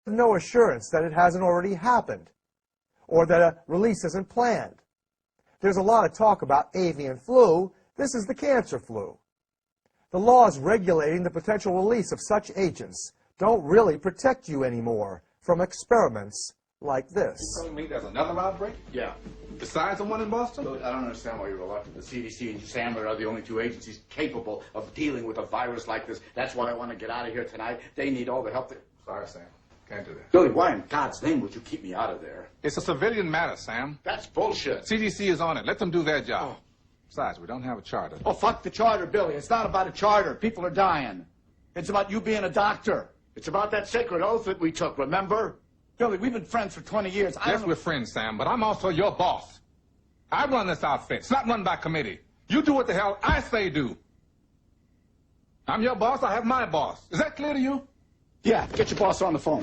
no assurance that it hasn't already happened or that a release isn't planned. There's a lot of talk about avian flu. This is the cancer flu. The laws regulating the potential release of such agents don't really protect you anymore from experiments like this. You telling me there's another outbreak? Yeah. Besides the one in Boston? Look, I don't understand why you're reluctant. The CDC and SAMR are the only two agencies capable of dealing with a virus like this. That's why I want to get out of here tonight. They need all the help. Sorry, Sam. Can't do that. Billy, why in God's name would you keep me out of there? It's a civilian matter, Sam. That's bullshit. CDC is on it. Let them do their job. Besides, we don't have a charter. Oh, fuck the charter, Billy. It's not about a charter. People are dying. It's about you being a doctor. It's about that sacred oath that we took, remember? Billy, we've been friends for 20 years. Yes, we're friends, Sam, but I'm also your boss. I run this outfit. It's not run by committee. You do what the hell I say do. I'm your boss. I have my boss. Is that clear to you? Yeah, get your boss on the phone.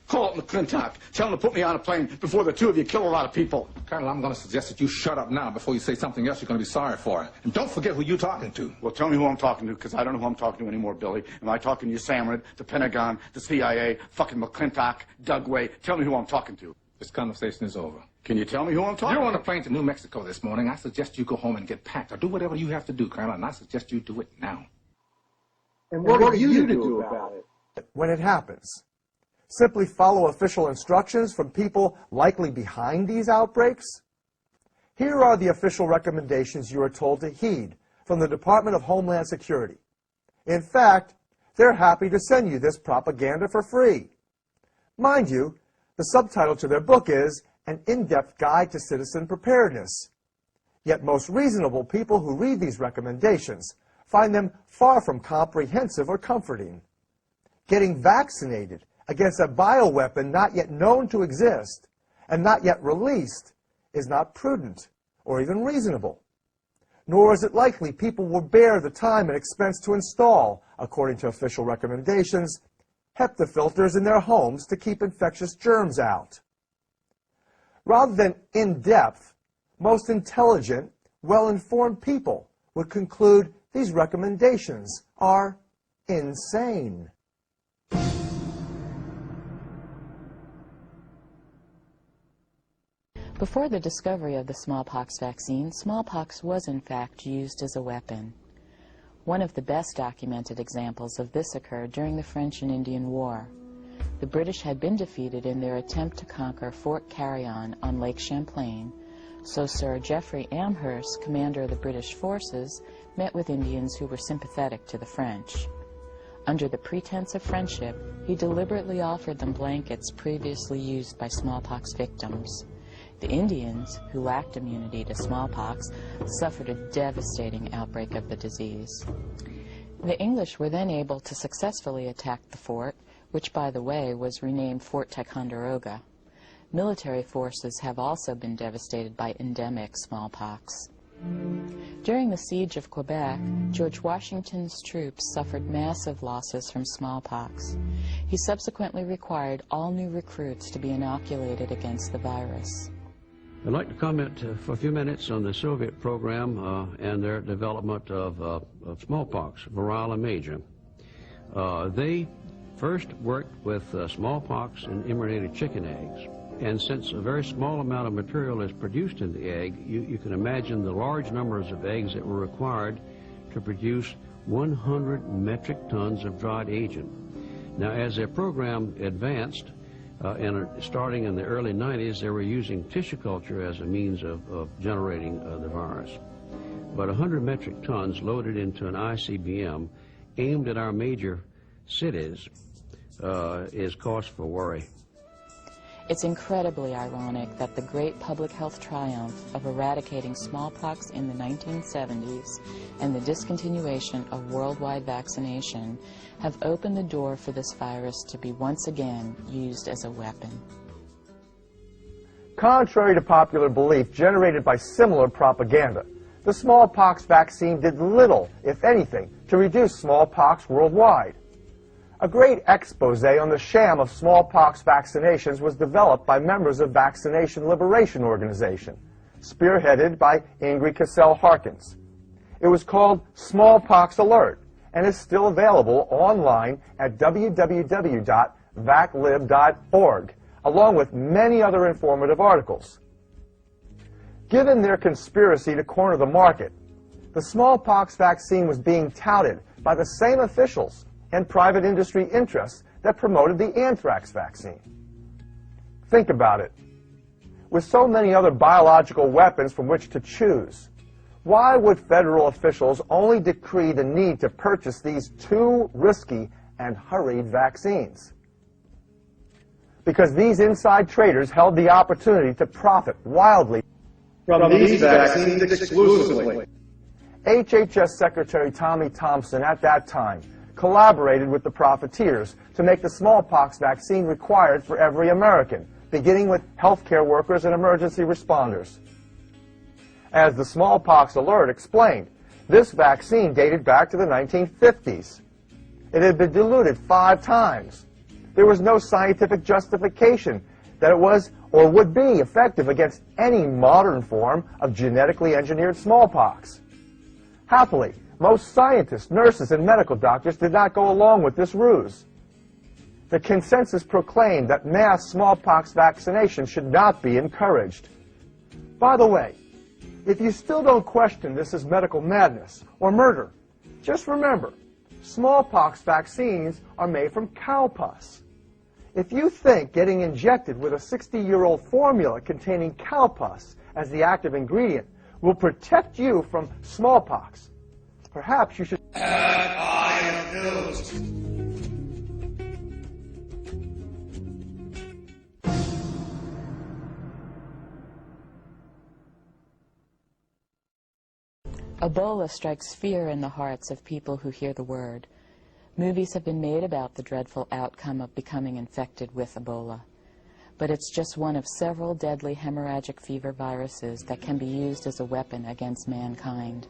Call up McClintock. Tell him to put me on a plane before the two of you kill a lot of people. Colonel, I'm going to suggest that you shut up now before you say something else you're going to be sorry for. And don't forget who you're talking to. Well, tell me who I'm talking to, because I don't know who I'm talking to anymore, Billy. Am I talking to you, Samrid, the Pentagon, the CIA, fucking McClintock, Dugway? Tell me who I'm talking to. This conversation is over. Can you tell me who I'm talking to? You're on a plane to New Mexico this morning. I suggest you go home and get packed, or do whatever you have to do, Colonel, and I suggest you do it now. And what are you to do about it when it happens? Simply follow official instructions from people likely behind these outbreaks? Here are the official recommendations you are told to heed from the Department of Homeland Security. In fact, they're happy to send you this propaganda for free. Mind you, the subtitle to their book is An In-Depth Guide to Citizen Preparedness. Yet most reasonable people who read these recommendations find them far from comprehensive or comforting. Getting vaccinated against a bioweapon not yet known to exist and not yet released is not prudent or even reasonable. Nor is it likely people will bear the time and expense to install, according to official recommendations, HEPA filters in their homes to keep infectious germs out. Rather than in-depth, most intelligent, well-informed people would conclude these recommendations are insane. Before the discovery of the smallpox vaccine, smallpox was in fact used as a weapon. One of the best documented examples of this occurred during the French and Indian War. The British had been defeated in their attempt to conquer Fort Carillon on Lake Champlain, so Sir Geoffrey Amherst, commander of the British forces, met with Indians who were sympathetic to the French. Under the pretense of friendship, he deliberately offered them blankets previously used by smallpox victims. The Indians, who lacked immunity to smallpox, suffered a devastating outbreak of the disease. The English were then able to successfully attack the fort, which, by the way, was renamed Fort Ticonderoga. Military forces have also been devastated by endemic smallpox. During the siege of Quebec, George Washington's troops suffered massive losses from smallpox. He subsequently required all new recruits to be inoculated against the virus. I'd like to comment for a few minutes on the Soviet program and their development of smallpox, variola major. They first worked with smallpox and immunized chicken eggs. And since a very small amount of material is produced in the egg, you can imagine the large numbers of eggs that were required to produce 100 metric tons of dried agent. Now, as their program advanced, starting in the early 90s, they were using tissue culture as a means of generating the virus. But 100 metric tons loaded into an ICBM aimed at our major cities is cause for worry. It's incredibly ironic that the great public health triumph of eradicating smallpox in the 1970s and the discontinuation of worldwide vaccination have opened the door for this virus to be once again used as a weapon. Contrary to popular belief generated by similar propaganda, the smallpox vaccine did little, if anything, to reduce smallpox worldwide. A great expose on the sham of smallpox vaccinations was developed by members of Vaccination Liberation Organization, spearheaded by Ingrid Cassell-Harkins. It was called Smallpox Alert and is still available online at www.vaccine.org. vaclib.org, along with many other informative articles. Given their conspiracy to corner the market, the smallpox vaccine was being touted by the same officials and private industry interests that promoted the anthrax vaccine. Think about it. With so many other biological weapons from which to choose, why would federal officials only decree the need to purchase these two risky and hurried vaccines? Because these inside traders held the opportunity to profit wildly from these vaccines exclusively. HHS Secretary Tommy Thompson at that time collaborated with the profiteers to make the smallpox vaccine required for every American, beginning with healthcare workers and emergency responders. As the Smallpox Alert explained, this vaccine dated back to the 1950s. It had been diluted 5 times. There was no scientific justification that it was or would be effective against any modern form of genetically engineered smallpox. Happily, most scientists, nurses, and medical doctors did not go along with this ruse. The consensus proclaimed that mass smallpox vaccination should not be encouraged. By the way, if you still don't question this as medical madness or murder, just remember, smallpox vaccines are made from cow pus. If you think getting injected with a 60-year-old formula containing cow pus as the active ingredient will protect you from smallpox, perhaps you should Ebola strikes fear in the hearts of people who hear the word. Movies have been made about the dreadful outcome of becoming infected with Ebola. But it's just one of several deadly hemorrhagic fever viruses that can be used as a weapon against mankind.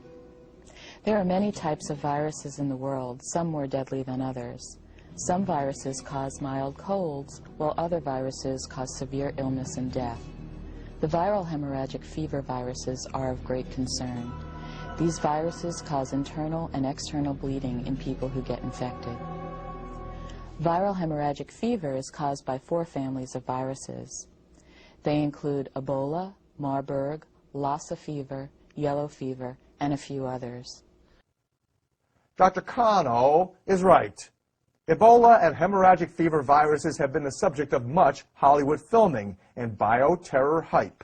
There are many types of viruses in the world, some more deadly than others. Some viruses cause mild colds, while other viruses cause severe illness and death. The viral hemorrhagic fever viruses are of great concern. These viruses cause internal and external bleeding in people who get infected. Viral hemorrhagic fever is caused by 4 families of viruses. They include Ebola, Marburg, Lassa fever, yellow fever, and a few others. Dr. Kano is right. Ebola and hemorrhagic fever viruses have been the subject of much Hollywood filming and bioterror hype.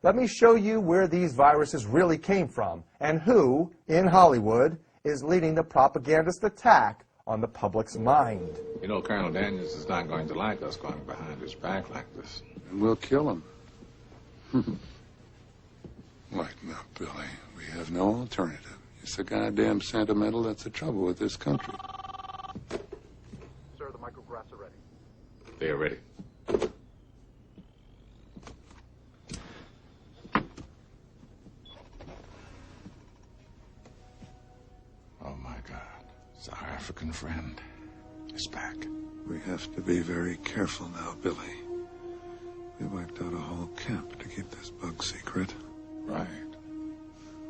Let me show you where these viruses really came from and who, in Hollywood, is leading the propagandist attack on the public's mind. You know, Colonel Daniels is not going to like us going behind his back like this. And we'll kill him. Lighten up, Billy. We have no alternative. You're so goddamn sentimental, that's the trouble with this country. Sir, the micrographs are ready. They are ready. Oh, my God. It's our African friend. He's back. We have to be very careful now, Billy. We wiped out a whole camp to keep this bug secret. Right.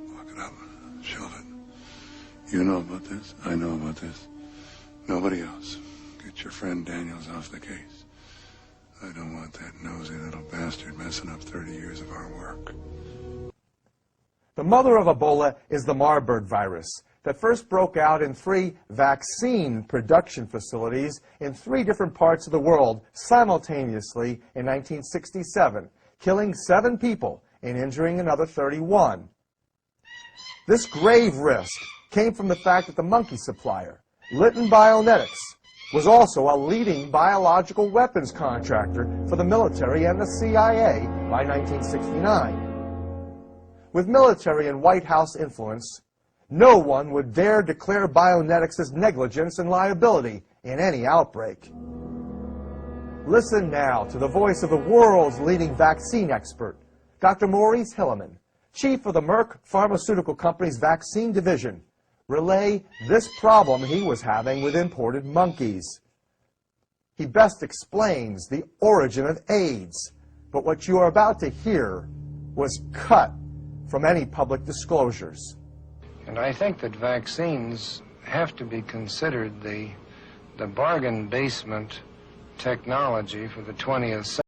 Look it up. Shelve it. You know about this. I know about this. Nobody else. Get your friend Daniels off the case. I don't want that nosy little bastard messing up 30 years of our work. The mother of Ebola is the Marburg virus that first broke out in 3 vaccine production facilities in 3 different parts of the world simultaneously in 1967, killing 7 people and injuring another 31. This grave risk came from the fact that the monkey supplier, Lytton Bionetics, was also a leading biological weapons contractor for the military and the CIA by 1969. With military and White House influence, no one would dare declare Bionetics' negligence and liability in any outbreak. Listen now to the voice of the world's leading vaccine expert, Dr. Maurice Hilleman, chief of the Merck Pharmaceutical Company's vaccine division, relay this problem he was having with imported monkeys. He best explains the origin of AIDS, but what you are about to hear was cut from any public disclosures. And I think that vaccines have to be considered the bargain basement technology for the 20th century.